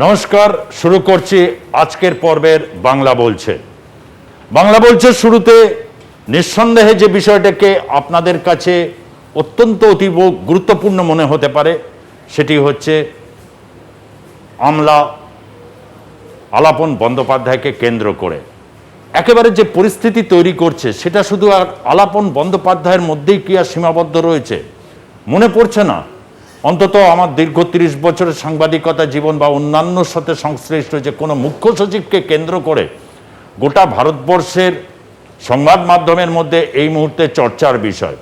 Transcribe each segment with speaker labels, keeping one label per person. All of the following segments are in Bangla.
Speaker 1: নমস্কার, শুরু করছি আজকের পর্বের বাংলা বলছে। বাংলা বলছে শুরুতে নিঃসন্দেহে যে বিষয়টাকে আপনাদের কাছে অত্যন্ত অতীব গুরুত্বপূর্ণ মনে হতে পারে সেটি হচ্ছে আমলা আলাপন বন্দ্যোপাধ্যায়কে কেন্দ্র করে একেবারে যে পরিস্থিতি তৈরি করছে সেটা শুধু আর আলাপন বন্দ্যোপাধ্যায়ের মধ্যেই কি আর সীমাবদ্ধ রয়েছে মনে পড়ছে না। অন্তত আমার দীর্ঘ ৩০ বছরের সাংবাদিকতা জীবন বা অন্যান্যর সাথে সংশ্লিষ্ট যে কোনো মুখ্য সচিবকে কেন্দ্র করে গোটা ভারতবর্ষের সংবাদ মাধ্যমের মধ্যে এই মুহূর্তে চর্চার বিষয়।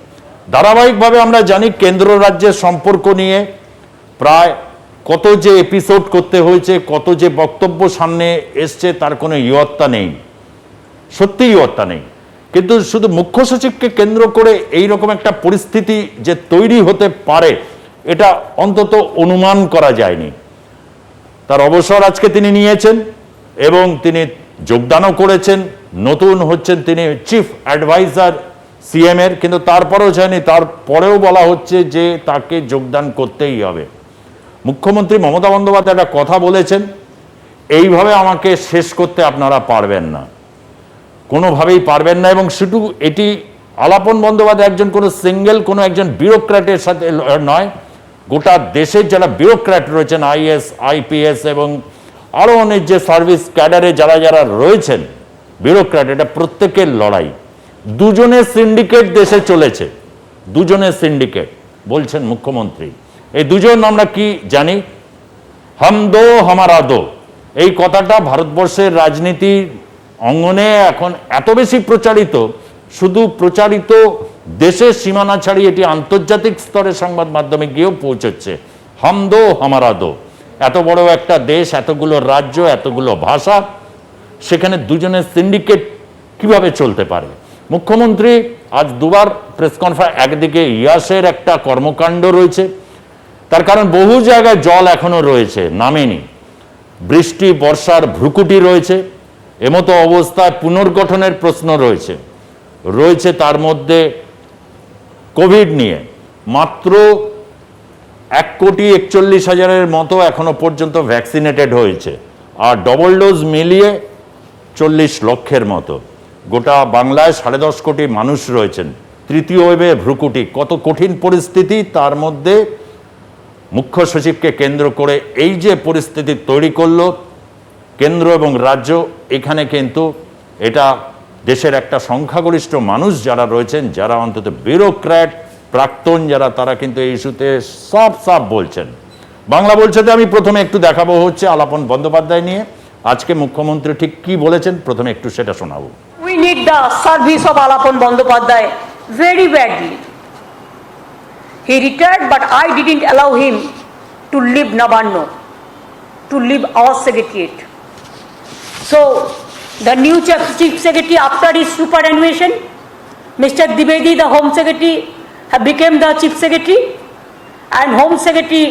Speaker 1: ধারাবাহিকভাবে আমরা জানি কেন্দ্র রাজ্যের সম্পর্ক নিয়ে প্রায় কত যে এপিসোড করতে হয়েছে, কত যে বক্তব্য সামনে এসছে তার কোনো ইয়ত্তা নেই, সত্যিই ইয়ত্তা নেই। কিন্তু শুধু মুখ্য সচিবকে কেন্দ্র করে এই রকম একটা পরিস্থিতি যে তৈরি হতে পারে এটা অন্তত অনুমান করা যায়নি। তার অবসর আজকে তিনি নিয়েছেন এবং তিনি যোগদানও করেছেন, নতুন হচ্ছেন তিনি চিফ অ্যাডভাইজার সিএম এর, কিন্তু তারপরেও যায়নি, তারপরেও বলা হচ্ছে যে তাকে যোগদান করতেই হবে। মুখ্যমন্ত্রী মমতা বন্দ্যোপাধ্যায় একটা কথা বলেছেন, এইভাবে আমাকে শেষ করতে আপনারা পারবেন না, কোনোভাবেই পারবেন না। এবং শুধু এটি আলাপন বন্দ্যোপাধ্যায় একজন কোনো সিঙ্গেল কোনো একজন বিউরোক্র্যাটের সাথে নয়, গোটা দেশের যারা বিউরোক্র্যাট রয়েছেন, আইএস আইপিএস এবং আরও অনেক যে সার্ভিস ক্যাডারে যারা যারা রয়েছেন বিউরোক্র্যাট, এটা প্রত্যেকের লড়াই। দুজনের সিন্ডিকেট দেশে চলেছে, দুজনের সিন্ডিকেট বলছেন মুখ্যমন্ত্রী। এই দুজন আমরা কি জানি, হাম দো হামারা দো, এই কথাটা ভারতবর্ষের রাজনীতির অঙ্গনে এখন এত বেশি প্রচারিত, শুধু প্রচারিত দেশের সীমানা ছাড়িয়ে এটি আন্তর্জাতিক স্তরে সংবাদ মাধ্যমে গিয়েও পৌঁছচ্ছে। হাম দো হামারা দো, এত বড় একটা দেশ, এতগুলো রাজ্য, এতগুলো ভাষা, সেখানে দুজনের সিন্ডিকেট কিভাবে চলতে পারে? মুখ্যমন্ত্রী আজ দুবার প্রেস কনফারেন্স, একদিকে ইয়াসের একটা কর্মকাণ্ড রয়েছে, তার কারণ বহু জায়গায় জল এখনো রয়েছে, নামেনি, বৃষ্টি বর্ষার ভ্রুকুটি রয়েছে, এমতো অবস্থায় পুনর্গঠনের প্রশ্ন রয়েছে, তার মধ্যে কোভিড নিয়ে মাত্র 1,41,00,000 মতো এখনো পর্যন্ত ভ্যাকসিনেটেড হয়েছে, আর ডবল ডোজ মিলিয়ে 40 লক্ষের মতো। গোটা বাংলায় 10.5 কোটি মানুষ রয়েছেন, তৃতীয় ওয়েভে ভ্রুকুটি, কত কঠিন পরিস্থিতি। তার মধ্যে মুখ্য সচিবকে কেন্দ্র করে এই যে পরিস্থিতি তৈরি করলো কেন্দ্র এবং রাজ্য, এখানে কিন্তু এটা দেশের একটা সংখ্যাগরিষ্ঠ মানুষ যারা রয়েছেন, যারা অন্তত বিউরোক্র্যাট প্রাক্তন যারা, তারা কিন্তু এই ইস্যুতে সাফ বলছেন। বাংলা বলছেতে আমি প্রথমে একটু দেখাবো হচ্ছে আলাপন বন্দ্যোপাধ্যায় নিয়ে আজকে মুখ্যমন্ত্রী ঠিক কি বলেছেন, প্রথমে একটু সেটা শোনাবো।
Speaker 2: We need the service of Alapan Bandyopadhyay very badly. He retired, but I didn't allow him to leave Nabarno, to leave our secretariat. So, the new chief secretary, after his superannuation, Mr. Dwivedi, the home secretary, became the chief secretary, and home secretary,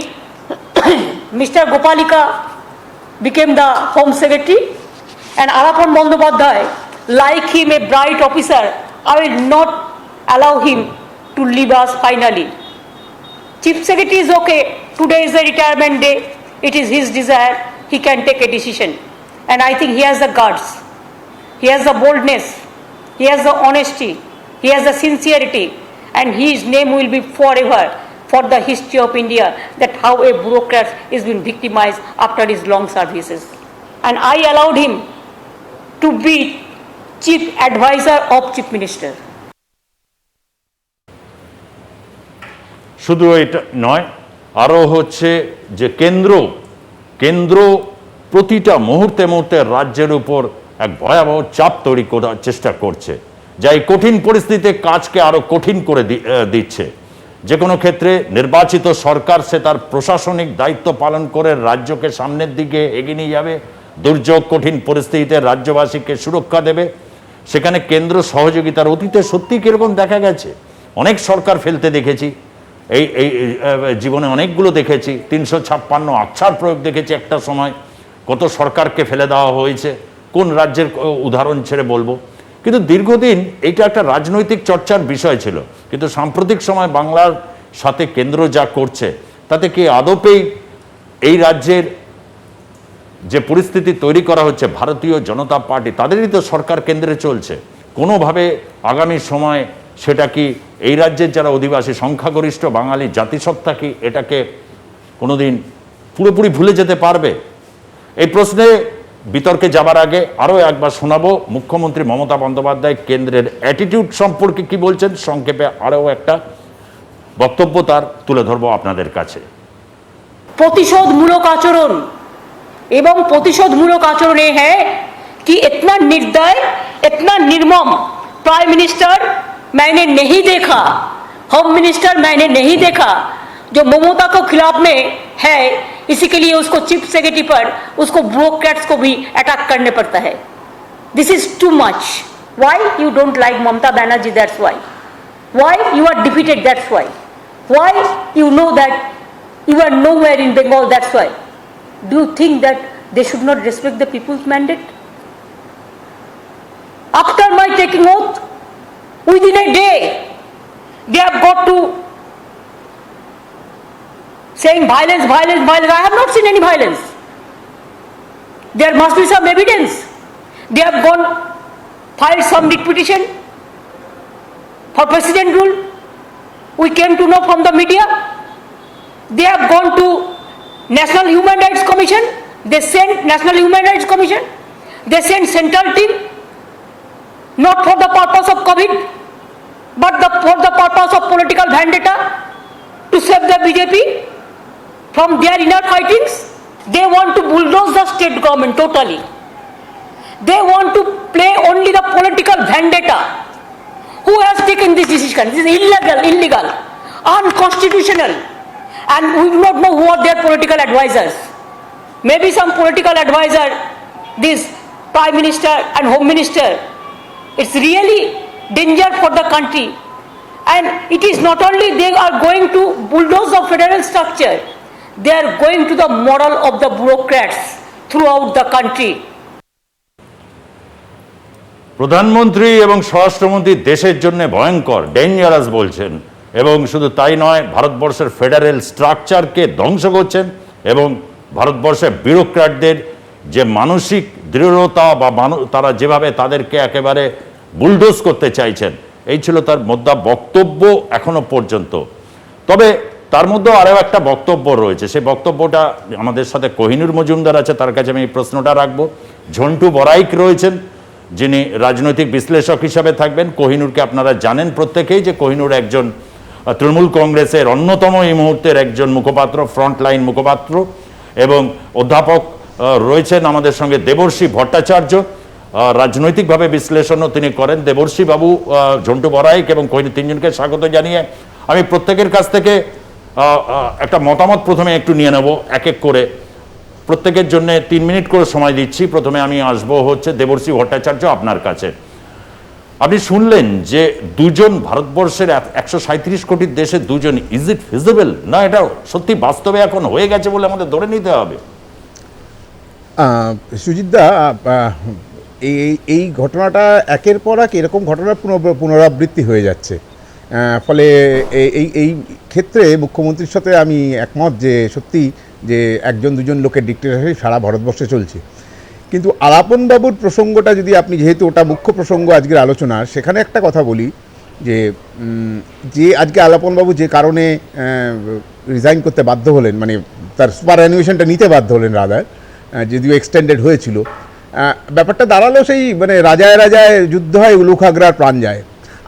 Speaker 2: Mr. Gopalika, became the home secretary, and Alapan Bandyopadhyay, like him, a bright officer, I will not allow him to leave us finally. Chief Secretary is okay, today is the retirement day, it is his desire, he can take a decision. And I think he has the guts, he has the boldness, he has the honesty, he has the sincerity, and his name will be forever for the history of India, that how a bureaucrat is been victimized after his long services. And I allowed him to be Chief Advisor of Chief Minister.
Speaker 1: শুধু এটা নয়, আরও হচ্ছে যে কেন্দ্র প্রতিটা মুহূর্তে রাজ্যের উপর এক ভয়াবহ চাপ তৈরি করার চেষ্টা করছে, যা এই কঠিন পরিস্থিতিতে কাজকে আরো কঠিন করে দিচ্ছে। যে কোনো ক্ষেত্রে নির্বাচিত সরকার সে তার প্রশাসনিক দায়িত্ব পালন করে রাজ্যকে সামনের দিকে এগিয়ে নিয়ে যাবে, দুর্যোগ কঠিন পরিস্থিতিতে রাজ্যবাসীকে সুরক্ষা দেবে। সেখানে কেন্দ্র সহযোগিতার অতীতে সত্যি কীরকম দেখা গেছে, অনেক সরকার ফেলতে দেখেছি, এই জীবনে অনেকগুলো দেখেছি, 356 আকছার প্রয়োগ দেখেছি একটা সময়, কত সরকারকে ফেলে দেওয়া হয়েছে, কোন রাজ্যের উদাহরণ ছেড়ে বলবো। কিন্তু দীর্ঘদিন এটা একটা রাজনৈতিক চর্চার বিষয় ছিল, কিন্তু সাম্প্রতিক সময় বাংলার সাথে কেন্দ্র যা করছে তাতে কি আদপেই এই রাজ্যের যে পরিস্থিতি তৈরি করা হচ্ছে, ভারতীয় জনতা পার্টি তাদেরই তো সরকার কেন্দ্রে চলছে, কোনোভাবে আগামী সময় সেটা কি এই রাজ্যের যারা অধিবাসী সংখ্যাগরিষ্ঠ বাঙালি জাতিসত্তা কি এটাকে কোনোদিন পুরোপুরি ভুলে যেতে পারবে? এই প্রশ্নে বিতর্কে যাবার আগে আরও একবার শোনাবো মুখ্যমন্ত্রী মমতা বন্দ্যোপাধ্যায় কেন্দ্রের অ্যাটিটিউড সম্পর্কে কি বলছেন। সংক্ষেপে আরও একটা বক্তব্য তার তুলে ধরবো আপনাদের কাছে।
Speaker 2: प्रतिशोधमूलक आचरण एवं प्रतिशोधमूलक आचरण ये है कि इतना निर्दय, इतना निर्मम प्राइम मिनिस्टर मैंने नहीं देखा, होम मिनिस्टर मैंने नहीं देखा जो ममता को खिलाफ में है। इसी के लिए उसको चीफ सेक्रेटरी पर उसको ब्यूरोक्रेट्स को भी अटैक करने पड़ता है। This is too much. Why you don't like Mamata Banerjee? That's why you are defeated? That's why you know that you are nowhere in Bengal? That's why. Do you think that they should not respect the people's mandate? After my taking oath, within a day, they have got to saying violence, violence, violence. I have not seen any violence. There must be some evidence. They have gone, filed some writ petition for president rule. We came to know from the media. They have gone to National Human Rights Commission. They sent National Human Rights Commission. They sent central team, not for the purpose of COVID, but for the purpose of political vendetta to save the BJP from their inner fightings. They want to bulldoze the state government totally. They want to play only the political vendetta. Who has taken this decision? This is illegal, unconstitutional, and we do not know who are their political advisors. Maybe some political advisor, this Prime Minister and Home Minister. It's really danger for the country. And it is not only they are going to bulldoze the federal structure, they are going to the moral of the bureaucrats throughout the country.
Speaker 1: প্রধানমন্ত্রী এবং স্বরাষ্ট্রমন্ত্রী দেশের জন্য ভয়ঙ্কর, ডেঞ্জারাস বলছেন, এবং শুধু তাই নয়, ভারতবর্ষের ফেডারেল স্ট্রাকচারকে ধ্বংস করছেন এবং ভারতবর্ষের ব্যুরোক্র্যাটদের যে মানসিক দৃঢ়তা বা তারা যেভাবে তাদেরকে একেবারে বুলডোজ করতে চাইছেন, এই ছিল তার মধ্যে বক্তব্য এখনো পর্যন্ত। তবে তার মধ্যেও আরও একটা বক্তব্য রয়েছে, সেই বক্তব্যটা আমাদের সাথে কোহিনুর মজুমদার আছে, তার কাছে আমি এই প্রশ্নটা রাখবো। ঝন্টু বড়াইক রয়েছেন, যিনি রাজনৈতিক বিশ্লেষক হিসাবে থাকবেন। কোহিনুরকে আপনারা জানেন প্রত্যেকেই, যে কোহিনুর একজন তৃণমূল কংগ্রেসের অন্যতম এই মুহূর্তের একজন মুখপাত্র, ফ্রন্টলাইন মুখপাত্র, এবং অধ্যাপক রয়েছেন আমাদের সঙ্গে দেবর্ষী ভট্টাচার্য, রাজনৈতিকভাবে বিশ্লেষণও তিনি করেন। দেবর্ষী বাবু, ঝন্টু বড়াইক এবং কোহিনুর তিনজনকে স্বাগত জানিয়ে আমি প্রত্যেকের কাছ থেকে একটা মতামত প্রথমে একটু নিয়ে নেব এক এক করে। প্রত্যেকের জন্য 3 মিনিট করে সময় দিচ্ছি। প্রথমে আমি আসবো হচ্ছে দেবর্ষী ভট্টাচার্য, আপনার কাছে। আপনি শুনলেন যে দুজন ভারতবর্ষের 137 কোটির দেশে দুজন, ইজ ইট ফিজিবল? না, এটা সত্যি বাস্তবে এখন হয়ে গেছে বলে আমাদের ধরে নিতে হবে?
Speaker 3: সুজিতদা, এই ঘটনাটা একের পর এক এরকম ঘটনার পুনরাবৃত্তি হয়ে যাচ্ছে। ফলে এই ক্ষেত্রে মুখ্যমন্ত্রীর সাথে আমি একমত যে সত্যি যে একজন দুজন লোকের ডিক্টেটরশিপ সারা ভারতবর্ষে চলছে। কিন্তু আলাপনবাবুর প্রসঙ্গটা যদি আপনি, যেহেতু ওটা মুখ্য প্রসঙ্গ আজকের আলোচনার, সেখানে একটা কথা বলি যে আজকে আলাপনবাবু যে কারণে রিজাইন করতে বাধ্য হলেন, মানে তার সুপার অ্যানুয়েশনটা নিতে বাধ্য হলেন রাদার, যদিও এক্সটেন্ডেড হয়েছিল, ব্যাপারটা দাঁড়ালো সেই মানে রাজায় রাজায় যুদ্ধ হয়, উলুখ আগ্রার প্রাণ যায়।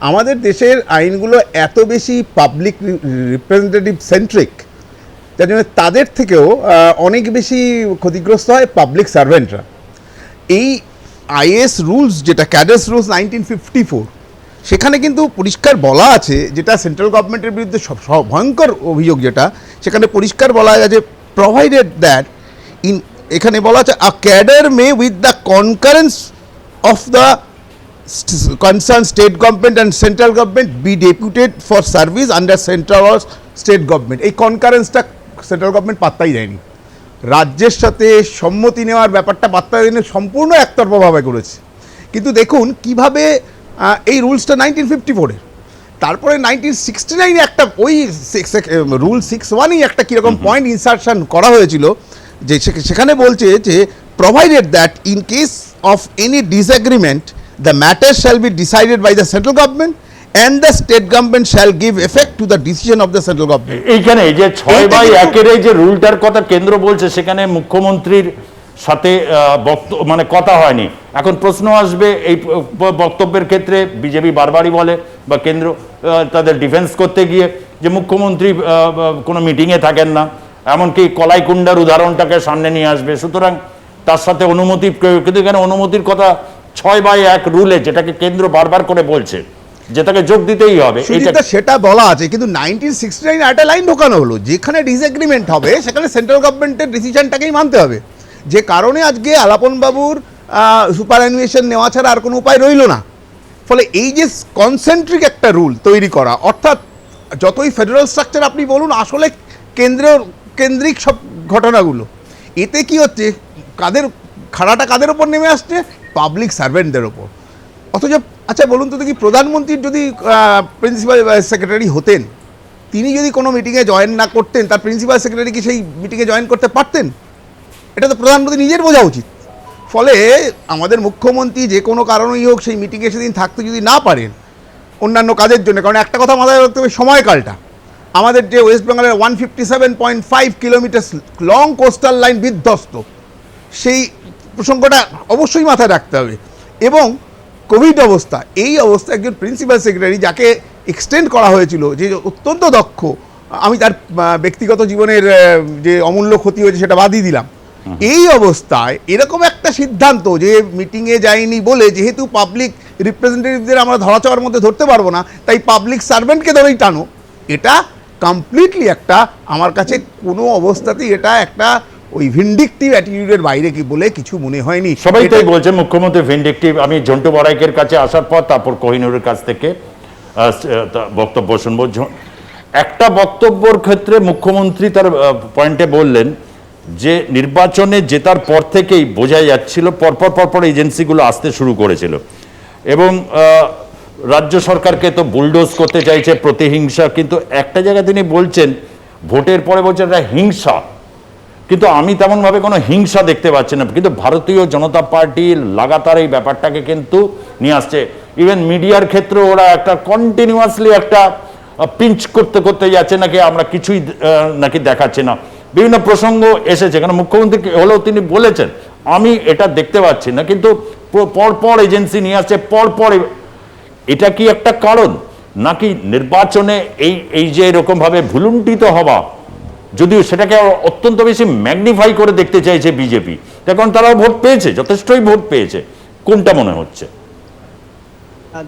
Speaker 3: আমাদের দেশের আইনগুলো এত বেশি পাবলিক রিপ্রেজেন্টেটিভ সেন্ট্রিক, যার জন্য তাদের থেকেও অনেক বেশি ক্ষতিগ্রস্ত হয় পাবলিক সার্ভেন্টরা। এই আইএস রুলস, যেটা ক্যাডার্স রুলস 1954, সেখানে কিন্তু পরিষ্কার বলা আছে, যেটা সেন্ট্রাল গভর্নমেন্টের বিরুদ্ধে ভয়ঙ্কর অভিযোগ, যেটা সেখানে পরিষ্কার বলা আছে, প্রোভাইডেড দ্যাট এখানে বলা আছে a cadre may with the concurrence of the concerned state government and central government be deputed for service under central or state government. এই কনকারেন্সটা সেন্ট্রাল গভর্নমেন্ট পাত্তাই দেয়নি, রাজ্যের সাথে সম্মতি নেওয়ার ব্যাপারটা পাত্তা দেয়নি, সম্পূর্ণ একতরফাভাবে করেছে। কিন্তু দেখুন কিভাবে এই রুলসটা 1954-এর, তারপরে 1969-এ একটা ওই রুল 6(1)ই একটা কীরকম পয়েন্ট ইনসারশন করা হয়েছিল, যে সেখানে বলছে যে provided that in case of any disagreement, the matter shall be decided by the central government and the state government shall give effect to the decision of the central government.
Speaker 1: এইখানে এই যে 6/1 এই যে রুলটার কথা কেন্দ্র বলছে, সেখানে মুখ্যমন্ত্রীর সাথে মানে কথা হয়নি। এখন প্রশ্ন আসবে এই বক্তব্যের ক্ষেত্রে, বিজেপি বারবারই বলে বা কেন্দ্র তাদের ডিফেন্স করতে গিয়ে যে মুখ্যমন্ত্রী কোনো মিটিংয়ে থাকেন না, এমনকি কলাইকুণ্ডার উদাহরণটাকে সামনে নিয়ে আসবে। সুতরাং তার সাথে অনুমতি, কিন্তু এখানে অনুমতির কথা 6/1 রুলে, যেটাকে কেন্দ্র বারবার করে বলছে, যেটাকে যোগ দিতেই হবে।
Speaker 3: সেটা বলা আছে, কিন্তু 1969 একটা লাইন ঢোকানো হলো, যেখানে ডিসএগ্রিমেন্ট হবে সেখানে সেন্ট্রাল গভর্নমেন্টের ডিসিশনটাকেই মানতে হবে। যে কারণে আজকে আলাপন বাবুর সুপারঅ্যানুয়েশন নেওয়া ছাড়া আর কোনো উপায় রইল না। ফলে এই যে কনসেন্ট্রিক একটা রুল তৈরি করা, অর্থাৎ যতই ফেডারেল স্ট্রাকচার আপনি বলুন, আসলে কেন্দ্রিক সব ঘটনাগুলো, এতে কি হচ্ছে, খাড়াটা কাদের ওপর নেমে আসছে? পাবলিক সার্ভেন্টদের ওপর। অথচ আচ্ছা বলুন তো দেখি, প্রধানমন্ত্রীর যদি প্রিন্সিপাল সেক্রেটারি হতেন, তিনি যদি কোনো মিটিংয়ে জয়েন না করতেন, তার প্রিন্সিপাল সেক্রেটারি কি সেই মিটিংয়ে জয়েন করতে পারতেন? এটা তো প্রধানমন্ত্রী নিজের বোঝা উচিত। ফলে আমাদের মুখ্যমন্ত্রী যে কোনো কারণেই হোক সেই মিটিংয়ে সেদিন থাকতে যদি না পারেন অন্যান্য কাজের জন্য, কারণ একটা কথা মাথায় রাখতে হবে, সময়কালটা। আমাদের যে ওয়েস্ট বেঙ্গলের 157.5 কিলোমিটার লং কোস্টাল লাইন বিধ্বস্ত, সেই প্রসঙ্গটা অবশ্যই মাথায় রাখতে হবে। এবং কোভিড অবস্থা, এই অবস্থা একজন প্রিন্সিপাল সেক্রেটারি যাকে এক্সটেন্ড করা হয়েছিল, যে অত্যন্ত দক্ষ, আমি তার ব্যক্তিগত জীবনের যে অমূল্য ক্ষতি হয়েছে সেটা বাদই দিলাম, এই অবস্থায় এরকম একটা সিদ্ধান্ত যে মিটিংয়ে যায়নি বলে, যেহেতু পাবলিক রিপ্রেজেন্টেটিভদের আমরা ধরাছোঁয়ার মধ্যে ধরতে পারবো না, তাই পাবলিক সার্ভেন্টকে ধরেই টানো, এটা কমপ্লিটলি একটা, আমার কাছে কোনো অবস্থাতেই এটা একটা ওই ভিন্ডিকটিভ অ্যাটিটিউডের বাইরে কি বলে কিছু মনে হয়নি।
Speaker 1: সবাই তাই বলছে মুখ্যমন্ত্রী ভিন্ডিকটিভ। আমি জন্টু বড়াইকের কাছে আসার পর তারপর কোহিনুরের কাছ থেকে বক্তব্য শুনবো। একটা বক্তব্যর ক্ষেত্রে মুখ্যমন্ত্রী তার পয়েন্টে বললেন যে নির্বাচনে জেতার পর থেকেই বোঝা যাচ্ছিল পরপর এজেন্সিগুলো আসতে শুরু করেছিল, এবং রাজ্য সরকারকে তো বুলডোজ করতে চাইছে, প্রতিহিংসা। কিন্তু একটা জায়গায় তিনি বলছেন, ভোটের পরে বলছেন এটা হিংসা, কিন্তু আমি তেমনভাবে কোনো হিংসা দেখতে পাচ্ছি না। কিন্তু ভারতীয় জনতা পার্টি লাগাতার এই ব্যাপারটাকে কিন্তু নিয়ে আসছে। ইভেন মিডিয়ার ক্ষেত্রে ওরা একটা কন্টিনিউয়াসলি একটা পিঞ্চ করতে যাচ্ছে, নাকি আমরা কিছুই নাকি দেখাচ্ছে না। বিভিন্ন প্রসঙ্গ এসেছে, কারণ মুখ্যমন্ত্রী হলেও তিনি বলেছেন আমি এটা দেখতে পাচ্ছি না, কিন্তু পরপর এজেন্সি নিয়ে আসছে পরপর। এটা কি একটা কারণ, নাকি নির্বাচনে এই যে এরকমভাবে ভুলুণ্ঠিত হওয়া, যদিও সেটাকে অত্যন্ত বেশি ম্যাগনিফাই করে দেখতে চাইছে বিজেপি, কারণ তারা ভোট পেয়েছে, যথেষ্টই ভোট পেয়েছে? কোনটা মনে হচ্ছে?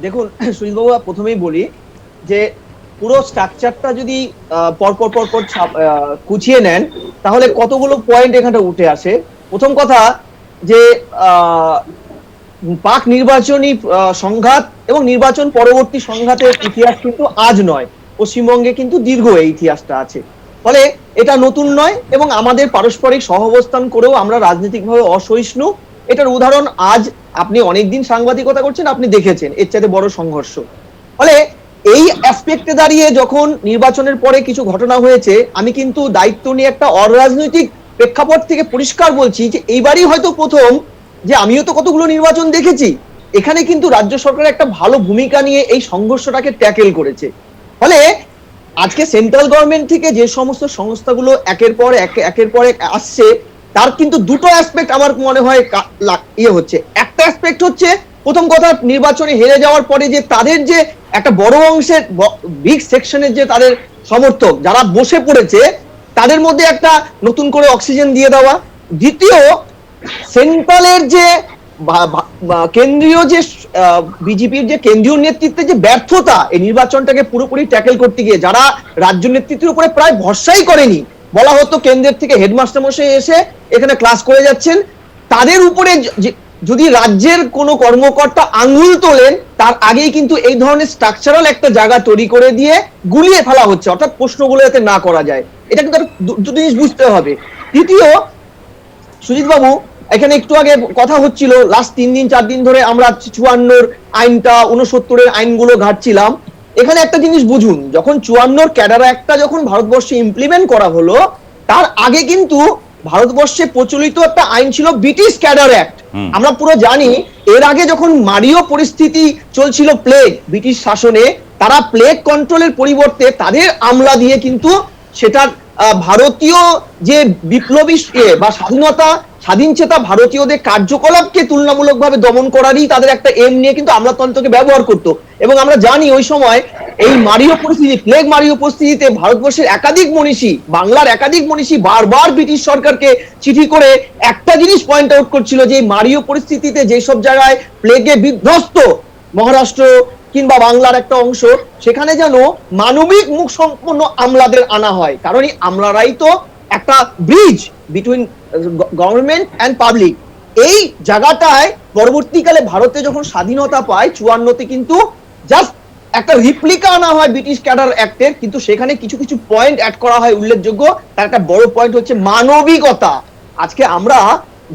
Speaker 4: দেখুন সুজিতবাবু, প্রথমেই বলি যে পুরো স্ট্রাকচারটা যদি পরপর কুচিয়ে নেন, তাহলে কতগুলো পয়েন্ট এখানে উঠে আসে। প্রথম কথা যে পাক নির্বাচনী সংঘাত এবং নির্বাচন পরবর্তী সংঘাতের ইতিহাস কিন্তু আজ নয়, পশ্চিমবঙ্গে কিন্তু দীর্ঘ এই ইতিহাসটা আছে। ফলে এটা নতুন নয়, এবং আমাদের পারস্পরিক সহাবস্থান করেও আমরা রাজনৈতিকভাবে অসহিষ্ণু। এটার উদাহরণ আজ আপনি অনেকদিন সাংবাদিকতা করছেন, আপনি দেখেছেন এর চাইতে বড় সংঘর্ষ। ফলে এই অ্যাসপেক্টে দাঁড়িয়ে যখন নির্বাচনের পরে কিছু ঘটনা হয়েছে, আমি কিন্তু দায়িত্ব নিয়ে একটা অরাজনৈতিক প্রেক্ষাপট থেকে পরিষ্কার বলছি যে এইবারই হয়তো প্রথম যে আমিও তো কতগুলো নির্বাচন দেখেছি, এখানে কিন্তু রাজ্য সরকার একটা ভালো ভূমিকা নিয়ে এই সংঘর্ষটাকে ট্যাকেল করেছে। ফলে আজকে সেন্ট্রাল গভর্নমেন্ট থেকে যে সমস্ত সংস্থাগুলো একের পর এক আসছে, তার কিন্তু দুটো অ্যাসপেক্ট আমার মনে হয় হচ্ছে। একটা অ্যাসপেক্ট হচ্ছে, প্রথম কথা, নির্বাচনে হেরে যাওয়ার পরে যে তাদের যে একটা বড় অংশের বিগ সেকশনের যে তাদের সমর্থক যারা বসে পড়েছে, তাদের মধ্যে একটা নতুন করে অক্সিজেন দিয়ে দেওয়া। দ্বিতীয়, সেন্ট্রালের যে কেন্দ্রীয় যে বিজেপির যে কেন্দ্রীয় নেতৃত্বের যে ব্যর্থতা, এই নির্বাচনটাকে পুরোপুরি ট্যাকেল করতে গিয়ে, যারা রাজ্য নেতৃত্বের উপরে প্রায় ভরসাই করেনি, বলা হতো কেন্দ্রের থেকে হেডমাস্টার মশাই এসে এখানে ক্লাস করে যাচ্ছেন, তাদের উপরে যদি রাজ্যের কোনো কর্মকর্তা আঙ্গুল তোলেন, তার আগেই কিন্তু এই ধরনের স্ট্রাকচারাল একটা জায়গা তৈরি করে দিয়ে গুলিয়ে ফেলা হচ্ছে, অর্থাৎ প্রশ্নগুলো যাতে না করা যায়। এটা কিন্তু দুটো জিনিস বুঝতে হবে। তৃতীয়, সুজিত বাবু, এখানে একটু আগে কথা হচ্ছিল, লাস্ট 3 দিন 4 দিন ধরে আমরা 54 আইনটা 69 আইনগুলো ঘাটছিলাম। এখানে একটা জিনিস বুঝুন, যখন 54 ক্যাডার একটা যখন ভারতবর্ষে ইমপ্লিমেন্ট করা হলো, তার আগে কিন্তু ভারতবর্ষে প্রচলিত একটা আইন ছিল ব্রিটিশ ক্যাডার অ্যাক্ট। আমরা পুরো জানি এর আগে যখন মারিও পরিস্থিতি চলছিল প্লেগ ব্রিটিশ শাসনে, তারা প্লেগ কন্ট্রোলের পরিবর্তে তাদের আমলা দিয়ে কিন্তু সেটার ভারতীয় যে বিপ্লবী বা স্বাধীনচেতা ভারতীয়দের কার্যকলাপকে তুলনামূলকভাবে দমন করারই তাদের একটা এম নিয়ে কিন্তু আমলাতন্ত্রকে ব্যবহার করত। এবং আমরা জানি ওই সময় এই মারিও পরিস্থিতি, প্লেগ মারিও পরিস্থিতিতে ভারতবর্ষের একাধিক মনীষী, বাংলার একাধিক মনীষী বারবার ব্রিটিশ সরকারকে চিঠি করে একটা জিনিস পয়েন্ট আউট করছিল যে এই মারিও পরিস্থিতিতে যেসব জায়গায় প্লেগে বিধ্বস্ত মহারাষ্ট্র কিংবা বাংলার একটা অংশ, সেখানে যেন মানবিক মুখ সম্পন্ন আমলাদের আনা হয়, কারণ এই আমলারাই তো একটা bridge between government and public. এই জায়গাটায় পরবর্তীকালে ভারতে যখন স্বাধীনতা পায় 54-তে, কিন্তু জাস্ট একটা রিপ্লিকা আনা হয় ব্রিটিশ ক্যাডার অ্যাক্টের, কিন্তু সেখানে কিছু কিছু পয়েন্ট অ্যাড করা হয় উল্লেখযোগ্য। তার একটা বড় পয়েন্ট হচ্ছে মানবিকতা। আজকে আমরা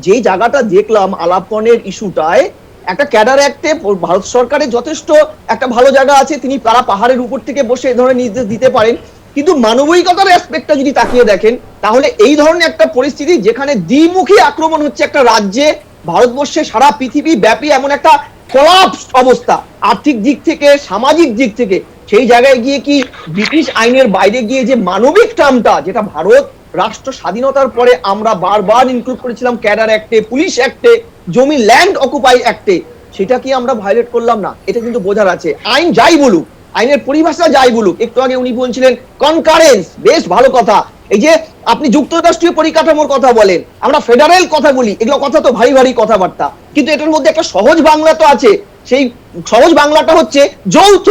Speaker 4: যে জায়গাটা দেখলাম আলাপনের ইস্যুটায়, একটা ক্যাডার অ্যাক্টে ভারত সরকারের যথেষ্ট একটা ভালো জায়গা আছে, তিনি তারা পাহাড়ের উপর থেকে বসে এই ধরনের নির্দেশ দিতে পারেন, কিন্তু মানবিকতার অ্যাসপেক্টটা যদি তাকিয়ে দেখেন, তাহলে এই ধরনের একটা পরিস্থিতি যেখানে দ্বিমুখী আক্রমণ হচ্ছে একটা রাজ্যে, ভারতবর্ষে সারা পৃথিবী ব্যাপী এমন একটা কোলাপস অবস্থা আর্থিক দিক থেকে, সামাজিক দিক থেকে, সেই জায়গায় গিয়ে কি ব্রিটিশ আইনের বাইরে গিয়ে যে মানবিক টার্মটা, যেটা ভারত রাষ্ট্র স্বাধীনতার পরে আমরা বারবার ইনক্লুড করেছিলাম ক্যাডার অ্যাক্টে, পুলিশ অ্যাক্টে, জমি ল্যান্ড অকুপাই অ্যাক্টে, সেটা কি আমরা ভায়োলেট করলাম না? এটা কিন্তু বোঝার আছে। আইন যাই বলুক, আইনের পরিভাষা যাই বলুক, একটু আগে উনি বলছিলেন কনকারেন্স, বেশ ভালো কথা। এই যে আপনি যুক্তরাষ্ট্রীয় পরিকাঠামোর কথা বলেন, আমরা ফেডারেল কথা বলি, এগুলো কথা তো ভারী ভারী কথাবার্তা, কিন্তু এটার মধ্যে একটা সহজ বাংলা তো আছে। সেই সহজ বাংলাটা হচ্ছে যৌথ।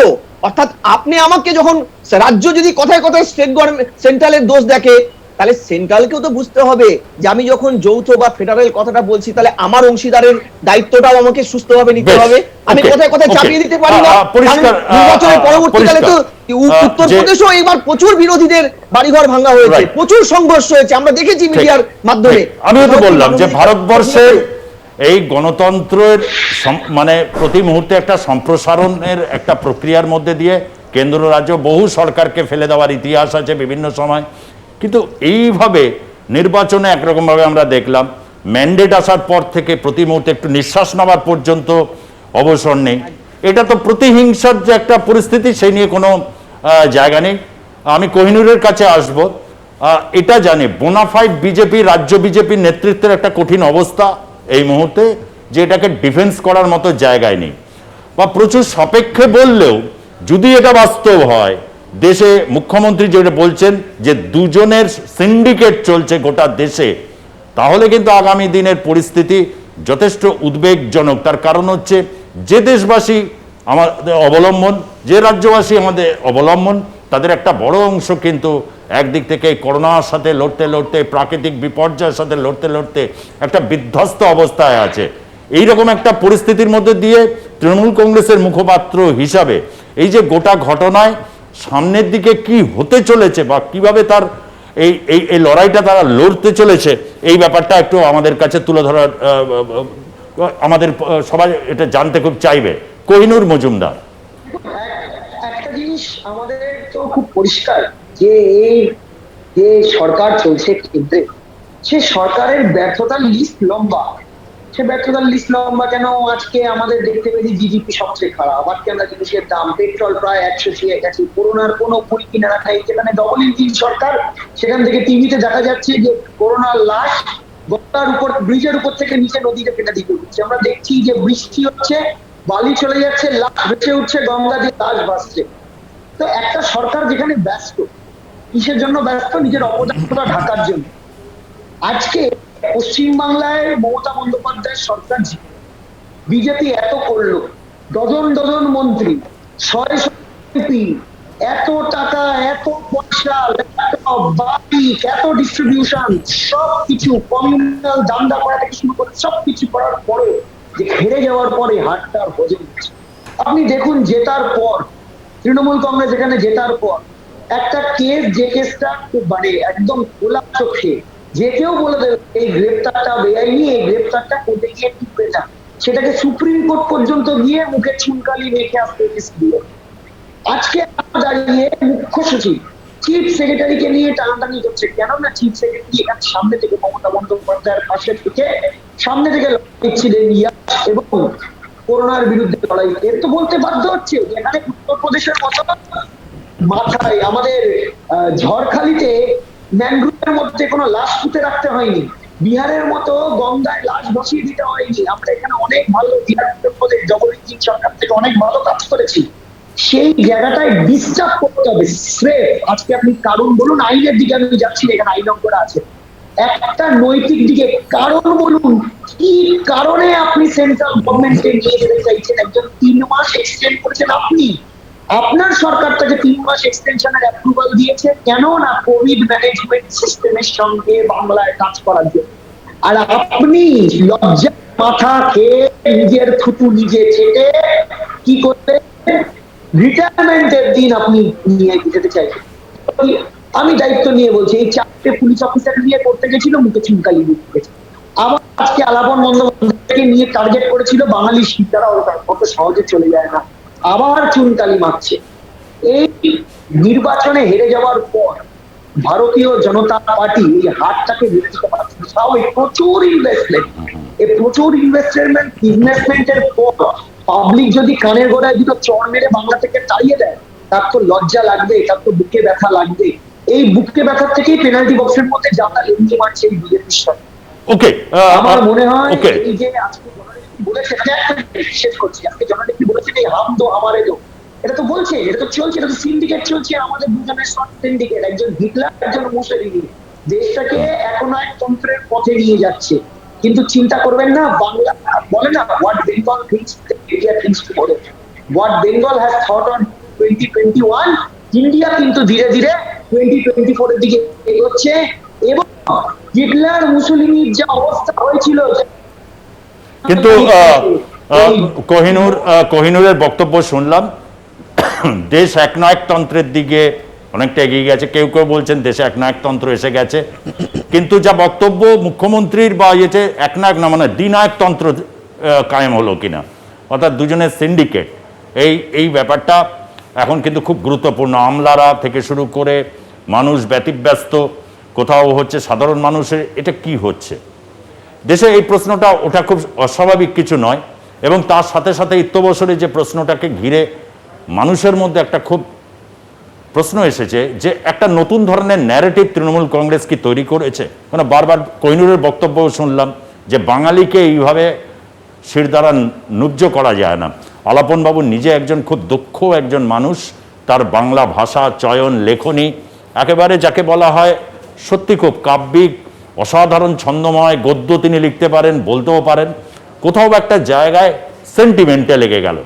Speaker 4: অর্থাৎ আপনি আমাকে যখন রাজ্য যদি কথায় কথায় স্টেট গভর্নমেন্ট সেন্ট্রালের দোষ দেখে, তাহলে সেন্ট্রালকেও তো বুঝতে হবে যে আমি যখন যৌথ বা ফেডারেল কথাটা বলছি, তাহলে আমার অংশীদারের দায়িত্বটাও আমাকে সুস্থভাবে নিতে হবে। আমি কথায় কথায় চাপিয়ে দিতে পারি না। নির্বাচনের পরবর্তীকালে তো উত্তরপ্রদেশও এবার প্রচুর বিরোধীদের বাড়িঘর ভাঙা হয়েছে, প্রচুর সংঘর্ষ হয়েছে, আমরা দেখেছি মিডিয়ার মাধ্যমে।
Speaker 1: আমিও তো বললাম যে ভারতবর্ষের এই গণতন্ত্রের মানে প্রতি মুহূর্তে একটা সম্প্রসারণের একটা প্রক্রিয়ার মধ্যে দিয়ে কেন্দ্র রাজ্য বহু সরকারকে ফেলে দেওয়ার ইতিহাস আছে বিভিন্ন সময়, কিন্তু এইভাবে নির্বাচনে একরকমভাবে আমরা দেখলাম ম্যান্ডেট আসার পর থেকে প্রতি মুহূর্তে একটু নিঃশ্বাস নেওয়ার পর্যন্ত অবসর নেই। এটা তো প্রতিহিংসার যে একটা পরিস্থিতি, সেই নিয়ে কোনো জায়গা নেই। আমি কোহিনুরের কাছে আসব। এটা জানি বোনাফাইড বিজেপি, রাজ্য বিজেপির নেতৃত্বের একটা কঠিন অবস্থা এই মুহূর্তে, যে এটাকে ডিফেন্স করার মতো জায়গায় নেই, বা প্রচুর সাপেক্ষে বললেও যদি এটা বাস্তব হয়, দেশে মুখ্যমন্ত্রী যেটা বলছেন যে দুজনের সিন্ডিকেট চলছে গোটা দেশে, তাহলে কিন্তু আগামী দিনের পরিস্থিতি যথেষ্ট উদ্বেগজনক। তার কারণ হচ্ছে যে দেশবাসী আমাদের অবলম্বন, যে রাজ্যবাসী আমাদের অবলম্বন, তাদের একটা বড় অংশ কিন্তু একদিক থেকে করোনার সাথে লড়তে লড়তে, প্রাকৃতিক বিপর্যয়ের সাথে লড়তে লড়তে একটা বিধ্বস্ত অবস্থায় আছে। এইরকম একটা পরিস্থিতির মধ্যে দিয়ে তৃণমূল কংগ্রেসের মুখপাত্র হিসাবে এই যে গোটা ঘটনায় সামনের দিকে কি হতে চলেছে বা কিভাবে তার এই লড়াইটা তারা লড়তে চলেছে, এই ব্যাপারটা একটু আমাদের কাছে তুলে ধরার, আমাদের সবাই এটা জানতে খুব চাইবে। কোহিনুর মজুমদার।
Speaker 5: একটা জিনিস আমাদের তো খুব পরিষ্কার যে এই যে সরকার চলছে কেন্দ্রে, সে সরকারের ব্যর্থতার লিস্ট লম্বা। সে ব্যর্থতার লিস্ট লম্বা কেন? আজকে আমাদের দেখতে পেয়েছি জিডিপি সবচেয়ে খারাপ, আজকে আমরা জিনিসের দাম, পেট্রোল প্রায় 100 ছুঁয়ে গেছে, করোনার কোনো কুড়ি কিনারা খাই, যেখানে ডবল ইঞ্জিন সরকার, সেখান থেকে টিভিতে দেখা যাচ্ছে যে করোনার লাশ গঙ্গার উপর, ব্রিজের উপর থেকে নিচে নদীতে ফেলে দিতে হচ্ছে। আমরা দেখছি যে বৃষ্টি হচ্ছে, বালি চলে যাচ্ছে, লাশ ভেসে উঠছে, গঙ্গা দিয়ে লাশ ভাসছে। তো একটা সরকার যেখানে ব্যস্ত, কিসের জন্য ব্যস্ত? নিজের অবদানটা ঢাকার জন্য। আজকে পশ্চিমবাংলায় মমতা বন্দ্যোপাধ্যায়ের সরকার বিজেপি এত করলো, ডজন ডজন মন্ত্রী, শয়ে শয়ে, এত টাকা, এত পয়সা, বাইক, এত ডিস্ট্রিবিউশন, সবকিছু কমিউনাল দাঙ্গা করা থেকে শুরু করে সবকিছু করার পরে যে হেরে যাওয়ার পরে হাতটা হজম হচ্ছে। আপনি দেখুন জেতার পর, তৃণমূল কংগ্রেস এখানে জেতার পর একটা কেস, যে কেসটা মানে একদম খোলা চোখে যে কেউ বলে দেবে এই গ্রেপ্তারটা বেআইনি, এই গ্রেপ্তারটা কোর্টে গিয়ে টিপে যান, সেটাকে সুপ্রিম কোর্ট পর্যন্ত গিয়ে মুখে চুনকালি মেখে আসতে দিল। আজকে দাঁড়িয়ে মুখ্য সচিব চিফ সেক্রেটারিকে নিয়ে টানাটানি করছে। কেননা চিফ সেক্রেটারি এখানে সামনে থেকে মমতা বন্দ্যোপাধ্যায়ের পাশে থেকে সামনে থেকে লড়াই ছিলেন এবং করোনার বিরুদ্ধে লড়াই। এর তো বলতে বাধ্য হচ্ছে যেখানে উত্তরপ্রদেশের মতো মাথায় আমাদের ঝড়খালিতে ম্যানগ্রোভের মধ্যে কোনো লাশ পুঁতে রাখতে হয়নি, বিহারের মতো গঙ্গায় লাশ বসিয়ে দিতে হয়নি। আমরা এখানে অনেক ভালো বিহার প্রদেশ জগন্নাথ সরকার থেকে অনেক ভালো কাজ করেছি। সেই জায়গাটায় ডিস্টার্ব করতে হবে স্রেফ। আজকে আপনি কারণ বলুন, আইনের দিকে আমি যাচ্ছি, এখানে আইন করা আছে, একটা নৈতিক দিকে কারণ বলুন, কি কারণে আপনি সেন্ট্রাল গভর্নমেন্টে নিয়ে যেতে চাইছেন? একজন 3 মাস এক্সটেন্ড করেছেন আপনি, আপনার সরকার তাকে 3 মাস এক্সটেনশনের অ্যাপ্রুভাল দিয়েছে কেন না কোভিড ম্যানেজমেন্ট সিস্টেমের সঙ্গে বাংলায় কাজ করার জন্য। আর আপনি লজ্জা মাথা খেয়ে নিজের থুতু নিজে ছেটে কি করতে রিটায়ারমেন্টের দিন আপনি নিয়ে যেতে চাইছেন। আমি দায়িত্ব নিয়ে বলছি, এই 4টে পুলিশ অফিসার নিয়ে করতে গেছিল, মুখে চুনকালি দিয়েছে। আবার আজকে আলাপন বন্দ্যোপাধ্যায়কে নিয়ে টার্গেট করেছিল, বাঙালি শিক্ষারা অত সহজে চলে যায় না, আবার চুনকালি মারছে। এই নির্বাচনে হেরে যাওয়ার পর ভারতীয় জনতা পার্টি এই হারটাকে মেনে নিতে পারছে। প্রচুর ইনভেস্টমেন্ট, এই প্রচুর ইনভেস্টমেন্টের পর পাবলিক যদি কানের গোড়ায় দুটো চড় মেরে বাংলা থেকে তাড়িয়ে দেয়, তার তো লজ্জা লাগবে, তার তো বুকে ব্যথা লাগবে। এই বুকে ব্যথার থেকেই পেনাল্টি বক্সের মধ্যে যাতা লেনজি মারছে এই বিজেপির সঙ্গে।
Speaker 1: ওকে,
Speaker 5: আমার মনে হয় এই যে আজকে জননেত্রী বলেছে, শেষ করছি, আজকে জননেত্রী বলেছেন এই হাম দো হামারে দো, এটা তো বলছে, এটা তো চলছে, এটা তো সিন্ডিকেট চলছে, আমাদের দুজনের সিন্ডিকেট, একজন হিটলার একজন মুসলিনি, দেশটাকে একনায়কতন্ত্রের পথে নিয়ে যাচ্ছে। কিন্তু চিন্তা করবেন না, বাংলা বলে না what Bengal things India things tomorrow, what Bengal has thought on 2021, India কিন্তু ধীরে ধীরে 2024 এর দিকে এগোচ্ছে। এবং হিটলার মুসলিনির যে অবস্থা হয়েছিল,
Speaker 1: কিন্তু কোহিনুরের বক্তব্য শুনলাম, দেশ একনায়কতন্ত্রের দিকে অনেকটা এগিয়ে গেছে, কেউ কেউ বলছেন দেশে একনায়কতন্ত্র এসে গেছে। কিন্তু যা বক্তব্য মুখ্যমন্ত্রীর বা ইয়েতে একনায়ক না মানে দ্বিনায়কতন্ত্র কায়েম হলো কিনা, অর্থাৎ দুজনের সিন্ডিকেট, এই ব্যাপারটা এখন কিন্তু খুব গুরুত্বপূর্ণ। আমলারা থেকে শুরু করে মানুষ ব্যতিব্যস্ত, কোথাও হচ্ছে সাধারণ মানুষের, এটা কি হচ্ছে দেশে? এই প্রশ্নটা ওটা খুব অস্বাভাবিক কিছু নয়। এবং তার সাথে সাথে ইত্যবসরে যে প্রশ্নটাকে ঘিরে মানুষের মধ্যে একটা খুব প্রশ্ন এসেছে যে একটা নতুন ধরনের ন্যারেটিভ তৃণমূল কংগ্রেস কি তৈরি করেছে? মানে বারবার কোহিনুরের বক্তব্যও শুনলাম যে বাঙালিকে এইভাবে শিরদাঁড়া নুব্জ করা যায় না। আলাপনবাবু নিজে একজন খুব দক্ষ একজন মানুষ, তার বাংলা ভাষা চয়ন লেখনী একেবারে যাকে বলা হয় সত্যি খুব কাব্যিক, অসাধারণ ছন্দময় গদ্য তিনি লিখতে পারেন, বলতেও পারেন। কোথাও একটা জায়গায় সেন্টিমেন্টে লেগে গেল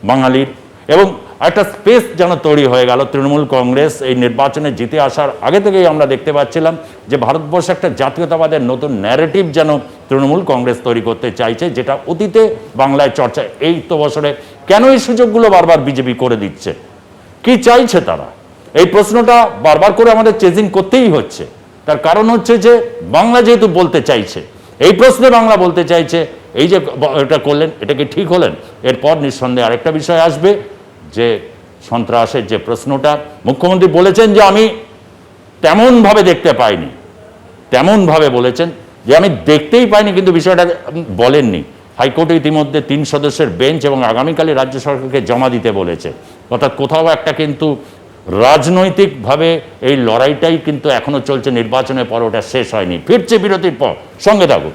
Speaker 1: বাঙালির, এবং একটা স্পেস যেন তৈরি হয়ে গেল। তৃণমূল কংগ্রেস এই নির্বাচনে জিতে আসার আগে থেকেই আমরা দেখতে পাচ্ছিলাম যে ভারতবর্ষে একটা জাতীয়তাবাদের নতুন ন্যারেটিভ যেন তৃণমূল কংগ্রেস তৈরি করতে চাইছে, যেটা অতীতে বাংলায় চর্চা। এই তো বছরে কেন এই সুযোগগুলো বারবার বিজেপি করে দিচ্ছে? কি চাইছে তারা? এই প্রশ্নটা বারবার করে আমাদের চেজিং করতেই হচ্ছে। তার কারণ হচ্ছে যে বাংলা যেহেতু বলতে চাইছে, এই প্রশ্নে বাংলা বলতে চাইছে, এই যে এটা করলেন, এটা কি ঠিক হলেন? এরপর নিঃসন্দেহে আরেকটা বিষয় আসবে যে সন্ত্রাসের যে প্রশ্নটা, মুখ্যমন্ত্রী বলেছেন যে আমি তেমনভাবে দেখতে পাইনি, তেমনভাবে বলেছেন যে আমি দেখতেই পাইনি, কিন্তু বিষয়টা বলেননি। হাইকোর্টে ইতিমধ্যে 3 সদস্যের বেঞ্চ এবং আগামীকালে রাজ্য সরকারকে জমা দিতে বলেছে। অর্থাৎ কোথাও একটা কিন্তু রাজনৈতিকভাবে এই লড়াইটাই কিন্তু এখনো চলছে, নির্বাচনের পর ওটা শেষ হয়নি। ফিরছে বিরতির পর, সঙ্গে থাকুন।